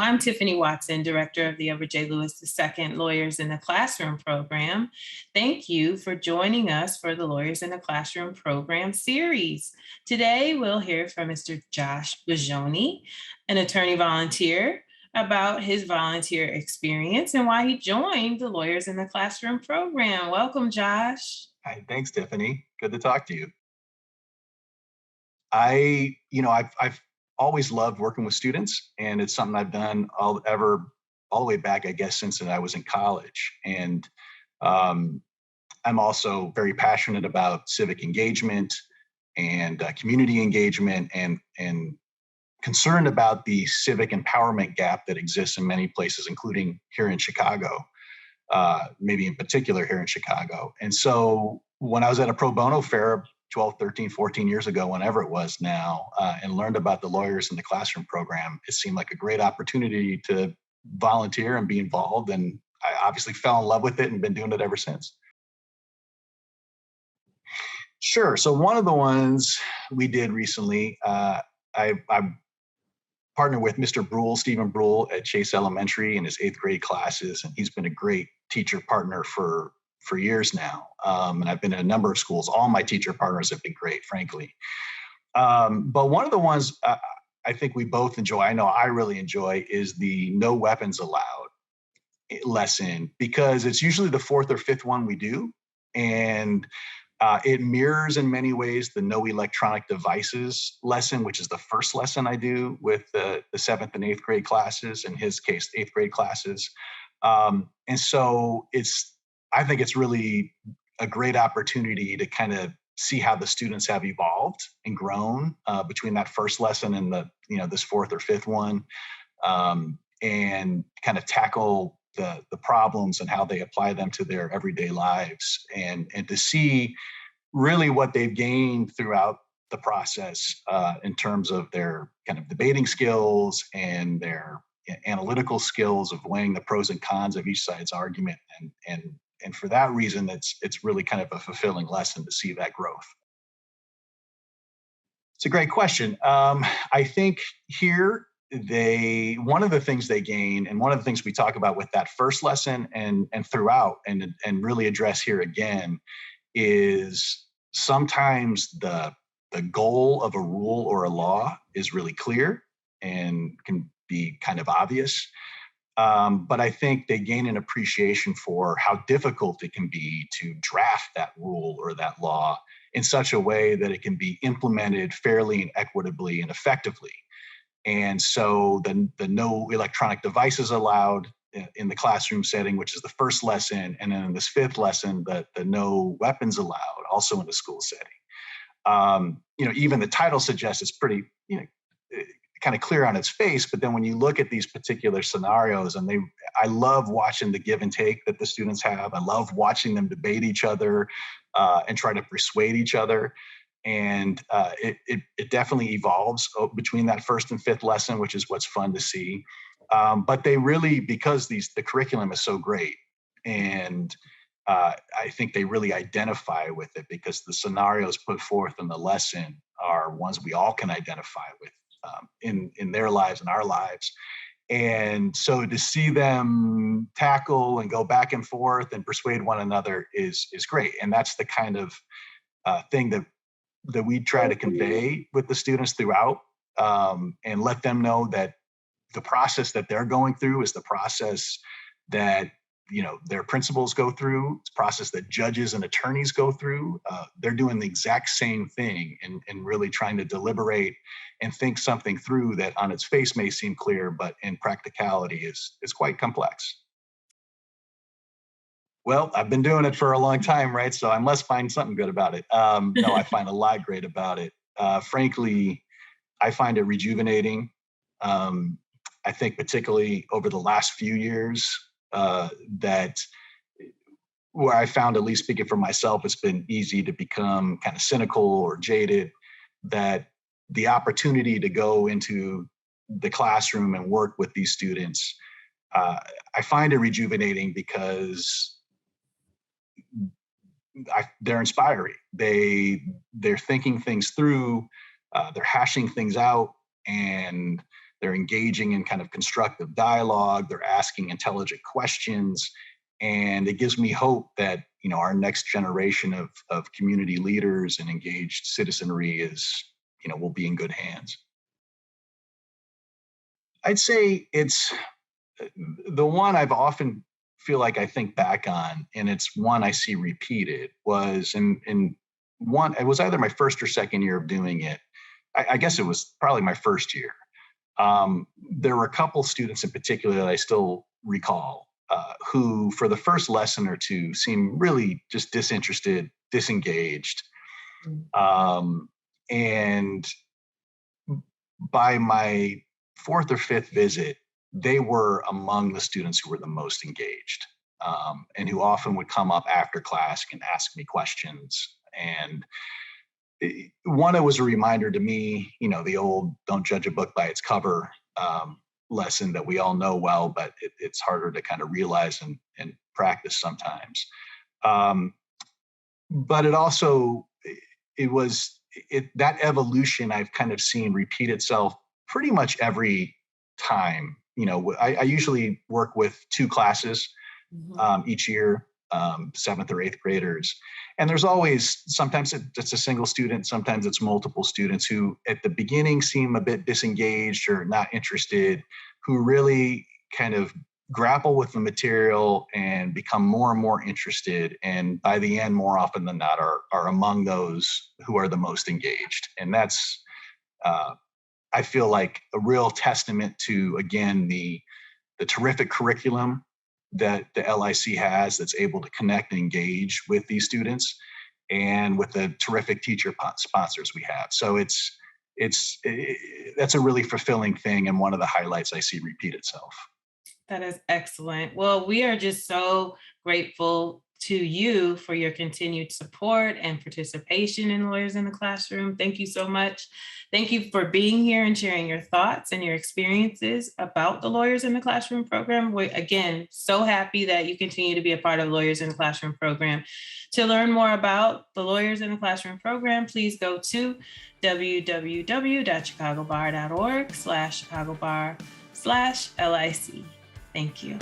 I'm Tiffany Watson, Director of the Edward J. Lewis II Lawyers in the Classroom program. Thank you for joining us for the Lawyers in the Classroom program series. Today, we'll hear from Mr. Josh Boggioni, an attorney volunteer, about his volunteer experience and why he joined the Lawyers in the Classroom program. Welcome, Josh. Hi, thanks, Tiffany. Good to talk to you. I've always loved working with students, and it's something I've done all the way back, I guess, since I was in college. And I'm also very passionate about civic engagement and community engagement, and concerned about the civic empowerment gap that exists in many places, including here in Chicago, maybe in particular here in Chicago. And so when I was at a pro bono fair 12, 13, 14 years ago, whenever it was now, and learned about the Lawyers in the Classroom program, it seemed like a great opportunity to volunteer and be involved. And I obviously fell in love with it and been doing it ever since. Sure. So one of the ones we did recently, I partnered with Mr. Brule, Stephen Brule at Chase Elementary in his 8th grade classes, and he's been a great teacher partner for years now. And I've been in a number of schools. All my teacher partners have been great, frankly. But one of the ones I think we both enjoy, I know I really enjoy, is the No Weapons Allowed lesson, because it's usually the 4th or 5th one we do. And it mirrors in many ways the No Electronic Devices lesson, which is the first lesson I do with the 7th and 8th grade classes, in his case, 8th grade classes. And so I think it's really a great opportunity to kind of see how the students have evolved and grown between that first lesson and this 4th or 5th one, and kind of tackle the problems and how they apply them to their everyday lives, and to see really what they've gained throughout the process in terms of their kind of debating skills and their analytical skills of weighing the pros and cons of each side's argument. And for that reason, it's really kind of a fulfilling lesson to see that growth. It's a great question. I think here one of the things they gain, and one of the things we talk about with that first lesson and throughout, and really address here again, is sometimes the goal of a rule or a law is really clear and can be kind of obvious. But I think they gain an appreciation for how difficult it can be to draft that rule or that law in such a way that it can be implemented fairly and equitably and effectively. And so the No Electronic Devices Allowed in the classroom setting, which is the first lesson, and then in this 5th lesson, the No Weapons Allowed, also in the school setting. Even the title suggests it's pretty, kind of clear on its face, but then when you look at these particular scenarios, and I love watching the give and take that the students have. I love watching them debate each other and try to persuade each other. And it definitely evolves between that 1st and 5th lesson, which is what's fun to see. But they really, because the curriculum is so great, and I think they really identify with it because the scenarios put forth in the lesson are ones we all can identify with in their lives and our lives. And so to see them tackle and go back and forth and persuade one another is great. And that's the kind of thing that we try to convey with the students throughout, and let them know that the process that they're going through is the process that their principals go through. It's a process that judges and attorneys go through. They're doing the exact same thing, and really trying to deliberate and think something through that on its face may seem clear, but in practicality is quite complex. Well, I've been doing it for a long time, right? So I must find something good about it. No, I find a lot great about it. Frankly, I find it rejuvenating. I think particularly over the last few years, that where I found, at least speaking for myself, it's been easy to become kind of cynical or jaded, that the opportunity to go into the classroom and work with these students, I find it rejuvenating because they're inspiring. They're thinking things through, they're hashing things out, and They're engaging in kind of constructive dialogue. They're asking intelligent questions. And it gives me hope that, our next generation of community leaders and engaged citizenry will be in good hands. I'd say it's the one I've often feel like I think back on, and it's one I see repeated, was in one, it was either my first or second year of doing it. I guess it was probably my first year. There were a couple students in particular that I still recall who, for the first lesson or two, seemed really just disinterested, disengaged. And by my fourth or fifth visit, they were among the students who were the most engaged, and who often would come up after class and ask me questions. And one, it was a reminder to me, the old "don't judge a book by its cover" lesson that we all know well, but it's harder to kind of realize and practice sometimes. But it also, it was that evolution I've kind of seen repeat itself pretty much every time. I usually work with two classes each year, seventh or eighth graders. And there's always, sometimes it's a single student, sometimes it's multiple students who at the beginning seem a bit disengaged or not interested, who really kind of grapple with the material and become more and more interested. And by the end, more often than not, are among those who are the most engaged. And that's, I feel like, a real testament to, again, the terrific curriculum that the LIC has that's able to connect and engage with these students, and with the terrific teacher sponsors we have. So that's a really fulfilling thing, and one of the highlights I see repeat itself. That is excellent. Well, we are just so grateful to you for your continued support and participation in Lawyers in the Classroom. Thank you so much. Thank you for being here and sharing your thoughts and your experiences about the Lawyers in the Classroom program. We're, again, so happy that you continue to be a part of the Lawyers in the Classroom program. To learn more about the Lawyers in the Classroom program, please go to www.chicagobar.org/chicagobar/LIC. Thank you.